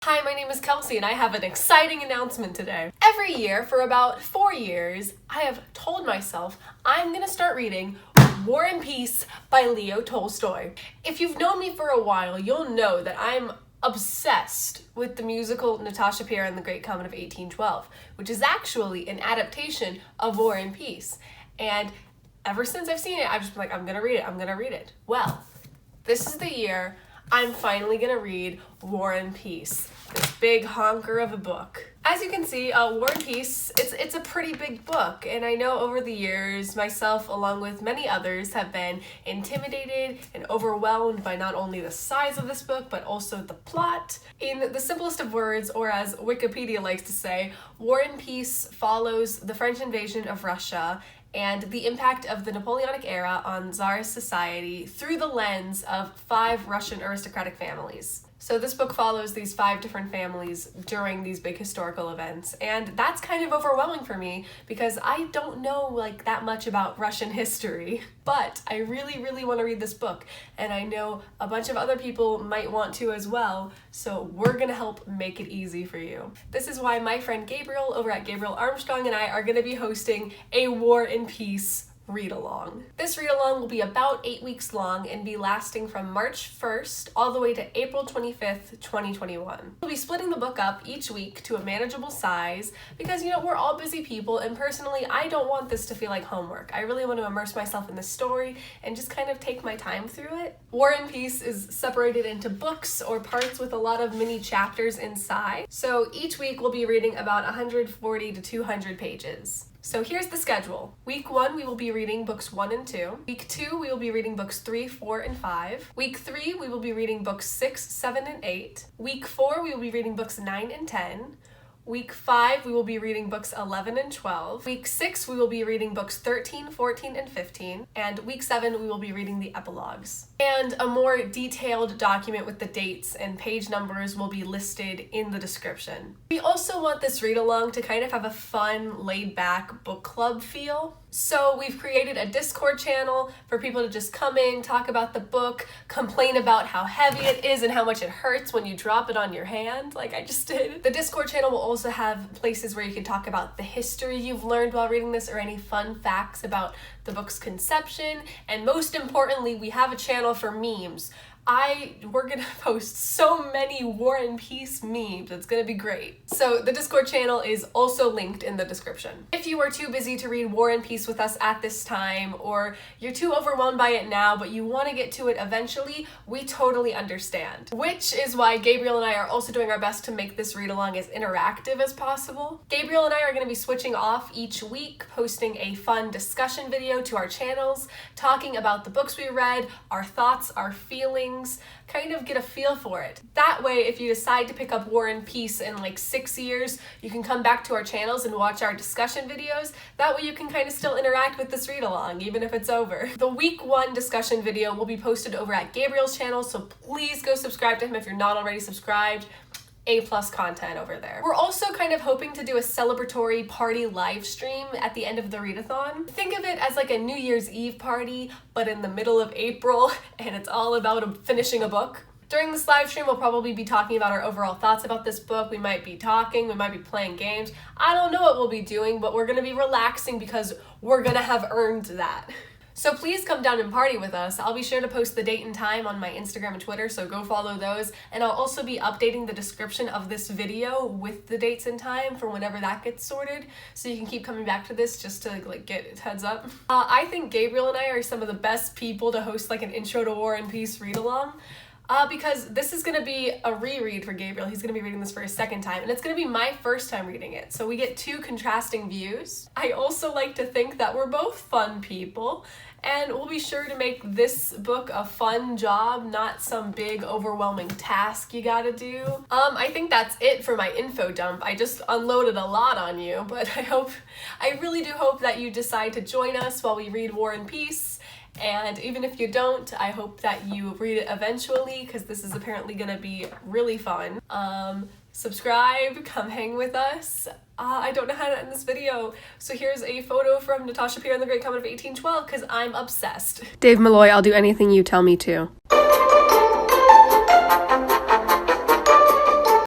Hi, my name is Kelsey and I have an exciting announcement today. Every year for about 4 years, I have told myself I'm gonna start reading War and Peace by Leo Tolstoy. If you've known me for a while, you'll know that I'm obsessed with the musical Natasha Pierre and the Great Comet of 1812, which is actually an adaptation of War and Peace. And ever since I've seen it, I've just been like, I'm gonna read it. Well, this is the year I'm finally gonna read War and Peace, this big honker of a book. As you can see, War and Peace, it's a pretty big book, and I know over the years, myself along with many others have been intimidated and overwhelmed by not only the size of this book, but also the plot. In the simplest of words, or as Wikipedia likes to say, War and Peace follows the French invasion of Russia and the impact of the Napoleonic era on Tsarist society through the lens of 5 Russian aristocratic families. So this book follows these 5 different families during these big historical events, and that's kind of overwhelming for me because I don't know that much about Russian history, but I really want to read this book, and I know a bunch of other people might want to as well, so we're gonna help make it easy for you. This is why my friend Gabriel over at Gabriel Armstrong and I are gonna be hosting a War and Peace read-along. This read-along will be about 8 weeks long and be lasting from March 1st all the way to April 25th, 2021. We'll be splitting the book up each week to a manageable size because, we're all busy people, and personally, I don't want this to feel like homework. I really want to immerse myself in the story and just kind of take my time through it. War and Peace is separated into books or parts with a lot of mini chapters inside. So each week we'll be reading about 140 to 200 pages. So here's the schedule. Week 1, we will be reading books 1 and 2. Week 2, we will be reading books 3, 4, and 5. Week 3, we will be reading books 6, 7, and 8. Week 4, we will be reading books 9 and 10. Week 5, we will be reading books 11 and 12. Week 6, we will be reading books 13, 14, and 15. And week 7, we will be reading the epilogues. And a more detailed document with the dates and page numbers will be listed in the description. We also want this read-along to kind of have a fun, laid-back book club feel. So we've created a Discord channel for people to just come in, talk about the book, complain about how heavy it is and how much it hurts when you drop it on your hand, like I just did. The Discord channel will also have places where you can talk about the history you've learned while reading this or any fun facts about the book's conception. And most importantly, we have a channel for memes. We're gonna post so many War and Peace memes, it's gonna be great. So the Discord channel is also linked in the description. If you are too busy to read War and Peace with us at this time, or you're too overwhelmed by it now, but you wanna get to it eventually, we totally understand. Which is why Gabriel and I are also doing our best to make this read-along as interactive as possible. Gabriel and I are gonna be switching off each week, posting a fun discussion video to our channels, talking about the books we read, our thoughts, our feelings, kind of get a feel for it. That way, if you decide to pick up War and Peace in 6 years, you can come back to our channels and watch our discussion videos. That way you can kind of still interact with this read-along, even if it's over. The week 1 discussion video will be posted over at Gabriel's channel, so please go subscribe to him if you're not already subscribed. A+ content over there. We're also kind of hoping to do a celebratory party live stream at the end of the readathon. Think of it as like a New Year's Eve party, but in the middle of April, and it's all about finishing a book. During this live stream, we'll probably be talking about our overall thoughts about this book. We might be talking, we might be playing games. I don't know what we'll be doing, but we're gonna be relaxing because we're gonna have earned that. So please come down and party with us. I'll be sure to post the date and time on my Instagram and Twitter, so go follow those. And I'll also be updating the description of this video with the dates and time for whenever that gets sorted, so you can keep coming back to this just to get heads up. I think Gabriel and I are some of the best people to host an Intro to War and Peace read-along. Because this is going to be a reread for Gabriel. He's going to be reading this for a second time, and it's going to be my first time reading it, so we get 2 contrasting views. I also like to think that we're both fun people, and we'll be sure to make this book a fun job, not some big overwhelming task you gotta do. I think that's it for my info dump. I just unloaded a lot on you, but I really do hope that you decide to join us while we read War and Peace. And even if you don't, I hope that you read it eventually, because this is apparently gonna be really fun. Subscribe, come hang with us. I don't know how to end this video, so here's a photo from Natasha Pierre and the Great Comet of 1812, because I'm obsessed. Dave Malloy, I'll do anything you tell me to.